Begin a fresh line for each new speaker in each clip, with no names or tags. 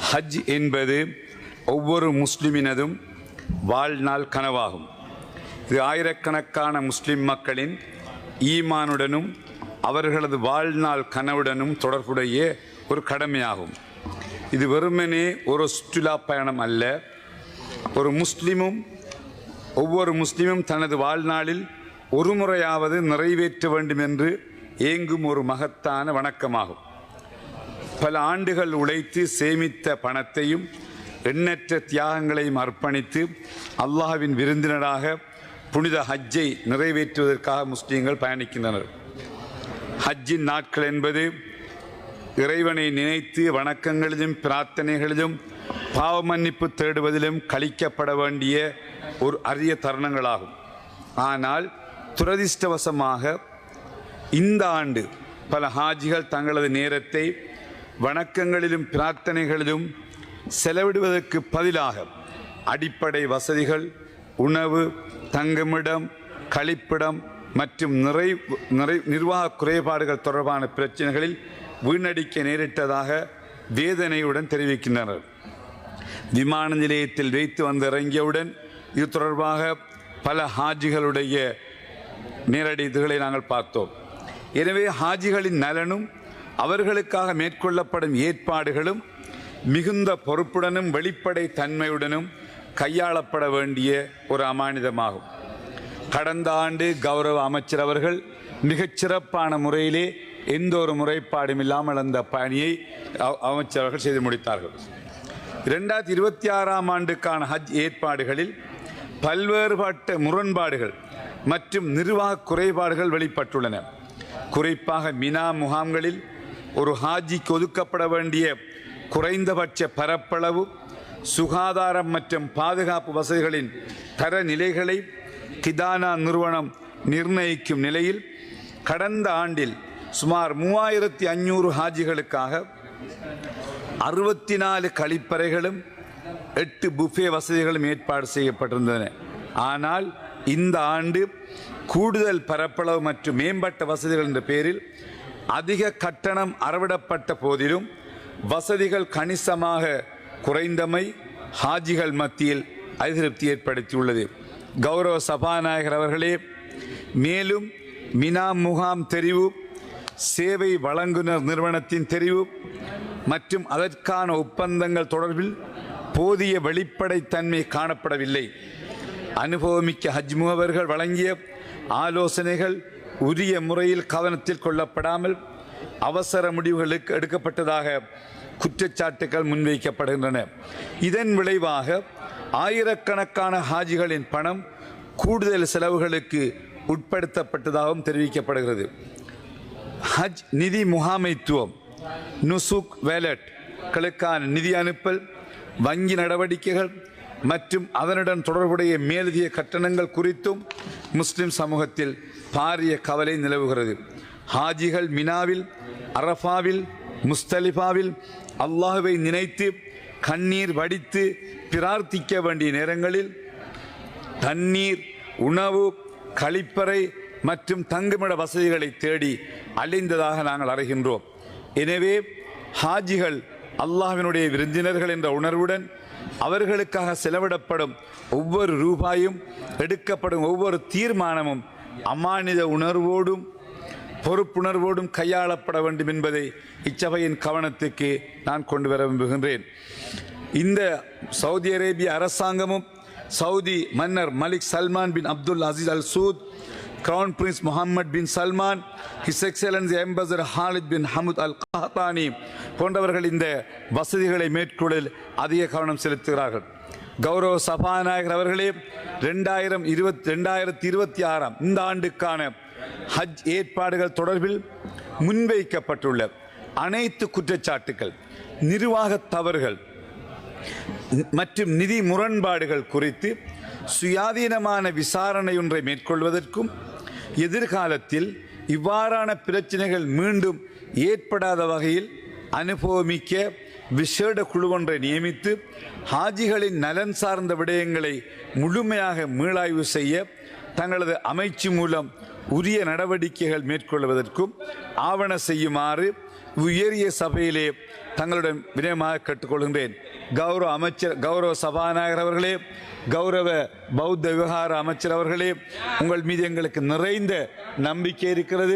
ஹஜ் என்பது ஒவ்வொரு முஸ்லிமினதும் வாழ்நாள் கனவாகும். இது ஆயிரக்கணக்கான முஸ்லிம் மக்களின் ஈமானுடனும் அவர்களது வாழ்நாள் கனவுடனும் தொடர்புடைய ஒரு கடமையாகும். இது வெறுமனே ஒரு சுற்றுலா பயணம் அல்ல. ஒவ்வொரு முஸ்லிமும் தனது வாழ்நாளில் ஒரு முறையாவது நிறைவேற்ற வேண்டும் என்று ஏங்கும் ஒரு மகத்தான வணக்கமாகும். பல ஆண்டுகள் உழைத்து சேமித்த பணத்தையும் எண்ணற்ற தியாகங்களையும் அர்ப்பணித்து அல்லாஹ்வின் விருந்தினராக புனித ஹஜ்ஜை நிறைவேற்றுவதற்காக முஸ்லீம்கள் பயணிக்கின்றனர். ஹஜ்ஜின் நாட்கள் என்பது இறைவனை நினைத்து வணக்கங்களிலும் பிரார்த்தனைகளிலும் பாவ மன்னிப்பு தேடுவதிலும் கழிக்கப்பட வேண்டிய ஒரு அரிய தருணங்களாகும். ஆனால் துரதிர்ஷ்டவசமாக இந்த ஆண்டு பல ஹாஜிகள் தங்களது நேரத்தை வணக்கங்களிலும் பிரார்த்தனைகளிலும் செலவிடுவதற்கு பதிலாக அடிப்படை வசதிகள், உணவு, தங்குமிடம், கழிப்பிடம் மற்றும் நிர்வாக குறைபாடுகள் தொடர்பான பிரச்சனைகளில் வீணடிக்க நேரிட்டதாக வேதனையுடன் தெரிவிக்கின்றனர். விமான நிலையத்தில் வைத்து வந்து இறங்கியவுடன் இது தொடர்பாக பல ஹாஜிகளுடைய நேரடி இதுகளை நாங்கள் பார்த்தோம். எனவே ஹாஜிகளின் நலனும் அவர்களுக்காக மேற்கொள்ளப்படும் ஏற்பாடுகளும் மிகுந்த பொறுப்புடனும் வெளிப்படை தன்மையுடனும் கையாளப்பட வேண்டிய ஒரு அமானிதமாகும். கடந்த ஆண்டு கௌரவ அமைச்சர் அவர்கள் மிகச்சிறப்பான முறையிலே எந்த ஒரு முறைப்பாடும் இல்லாமல் அந்த பணியை அமைச்சர்கள் செய்து முடித்தார்கள். 2026ஆம் ஆண்டுக்கான ஹஜ் ஏற்பாடுகளில் பல்வேறுபட்ட முரண்பாடுகள் மற்றும் நிர்வாக குறைபாடுகள் வெளிப்பட்டுள்ளன. குறிப்பாக மினா முகாம்களில் ஒரு ஹாஜிக்கு ஒதுக்கப்பட வேண்டிய குறைந்தபட்ச பரப்பளவு, சுகாதாரம் மற்றும் பாதுகாப்பு வசதிகளின் தரநிலைகளை கிதானா நிறுவனம் நிர்ணயிக்கும் நிலையில் கடந்த ஆண்டில் சுமார் 3500 ஹாஜிகளுக்காக 64 கழிப்பறைகளும் 8 புஃபே வசதிகளும் ஏற்பாடு செய்யப்பட்டிருந்தன. ஆனால் இந்த ஆண்டு கூடுதல் பரப்பளவு மற்றும் மேம்பட்ட வசதிகள் என்ற பெயரில் அதிக கட்டணம் அறவிடப்பட்ட போதிலும் வசதிகள் கணிசமாக குறைந்தமை ஹாஜிகள் மத்தியில் அதிருப்தி ஏற்படுத்தியுள்ளது. கௌரவ சபாநாயகர் அவர்களே, மேலும் மினா முகாம் தெரிவு, சேவை வழங்குனர் நிறுவனத்தின் தெரிவு மற்றும் அதற்கான ஒப்பந்தங்கள் தொடர்பில் போதிய வெளிப்படைத்தன்மை காணப்படவில்லை. அனுபவமிக்க ஹஜ் முகவர்கள் வழங்கிய ஆலோசனைகள் உரிய முறையில் கவனத்தில் கொள்ளப்படாமல் அவசர முடிவுகளுக்கு எடுக்கப்பட்டதாக குற்றச்சாட்டுகள் முன்வைக்கப்படுகின்றன. இதன் விளைவாக ஆயிரக்கணக்கான ஹாஜிகளின் பணம் கூடுதல் செலவுகளுக்கு உட்படுத்தப்பட்டதாகவும் தெரிவிக்கப்படுகிறது. ஹஜ் நிதி முகாமைத்துவம், நுசுக் வேலட்களுக்கான நிதி அனுப்பல், வங்கி நடவடிக்கைகள் மற்றும் அதனுடன் தொடர்புடைய மேலதிக கட்டணங்கள் குறித்தும் முஸ்லிம் சமூகத்தில் பாரிய கவலை நிலவுகிறது. ஹாஜிகள் மினாவில், அரஃபாவில், முஸ்தலிஃபாவில் அல்லாஹ்வை நினைத்து கண்ணீர் வடித்து பிரார்த்திக்க வேண்டிய நேரங்களில் தண்ணீர், உணவு, கழிப்பறை மற்றும் தங்குமிட வசதிகளை தேடி அலைந்ததாக நாங்கள் அறிகின்றோம். எனவே ஹாஜிகள் அல்லாஹ்வினுடைய விருந்தினர்கள் என்ற உணர்வுடன் அவர்களுக்காக செலவிடப்படும் ஒவ்வொரு ரூபாயும், எடுக்கப்படும் ஒவ்வொரு தீர்மானமும் அமானித உணர்வோடும் பொறுப்புணர்வோடும் கையாளப்பட வேண்டும் என்பதை இச்சபையின் கவனத்துக்கு நான் கொண்டு வர விரும்புகின்றேன். இந்த சவுதி அரேபிய அரசாங்கமும் சவுதி மன்னர் Malik Salman bin Abdul Aziz Al Saud, crown prince Mohammed bin Salman, his excellency ambassador Khalid bin Hamoud Al Qahtani போன்றவர்கள் இந்த வசதிகளை மேற்கொள்ளில் அதிக கவனம் செலுத்துகிறார்கள். கௌரவ சபாநாயகர் அவர்களே, 2026 இந்த ஆண்டுக்கான ஹஜ் ஏற்பாடுகள் தொடர்பில் முன்வைக்கப்பட்டுள்ள அனைத்து குற்றச்சாட்டுகள், நிர்வாக தவறுகள் மற்றும் நிதி முரண்பாடுகள் குறித்து சுயாதீனமான விசாரணை ஒன்றை மேற்கொள்வதற்கும் எதிர்காலத்தில் இவ்வாறான பிரச்சனைகள் மீண்டும் ஏற்படாத வகையில் அனுபவமிக்க விசேட குழுவொன்றை நியமித்து ஹாஜிகளின் நலன் சார்ந்த விடயங்களை முழுமையாக மீளாய்வு செய்ய தங்களது அமைச்சு மூலம் உரிய நடவடிக்கைகள் மேற்கொள்வதற்கும் ஆவண செய்யுமாறு உயரிய சபையிலே தங்களுடன் வினயமாக கேட்டுக்கொள்கின்றேன். கௌரவ அமைச்சர், கௌரவ சபாநாயகர் அவர்களே, கௌரவ பௌத்த விவகார அமைச்சர் அவர்களே, உங்கள் மீது எங்களுக்கு நிறைந்த நம்பிக்கை இருக்கிறது.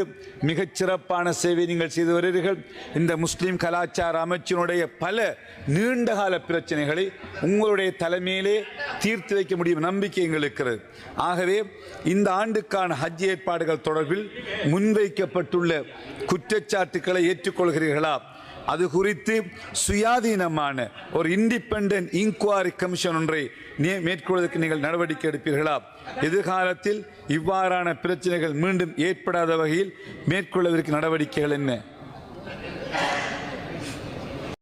மிகச் சிறப்பான சேவை நீங்கள் செய்து வருகிறீர்கள். இந்த முஸ்லிம் கலாச்சார அமைச்சினுடைய பல நீண்டகால பிரச்சனைகளை உங்களுடைய தலைமையிலே தீர்த்து வைக்க முடியும் நம்பிக்கை எங்களுக்கு இருக்கிறது. ஆகவே இந்த ஆண்டுக்கான ஹஜ் ஏற்பாடுகள் தொடர்பில் முன்வைக்கப்பட்டுள்ள குற்றச்சாட்டுக்களை ஏற்றுக்கொள்கிறீர்களா? அது குறித்து சுயாதீனமான ஒரு இண்டிபெண்டன்ட் இன்குவாரி கமிஷன் ஒன்றை மேற்கொள்வதற்கு நீங்கள் நடவடிக்கை எடுப்பீர்களா? எதிர்காலத்தில் இவ்வாறான பிரச்சனைகள் மீண்டும் ஏற்படாத வகையில் மேற்கொள்வதற்கு நடவடிக்கைகள் என்ன?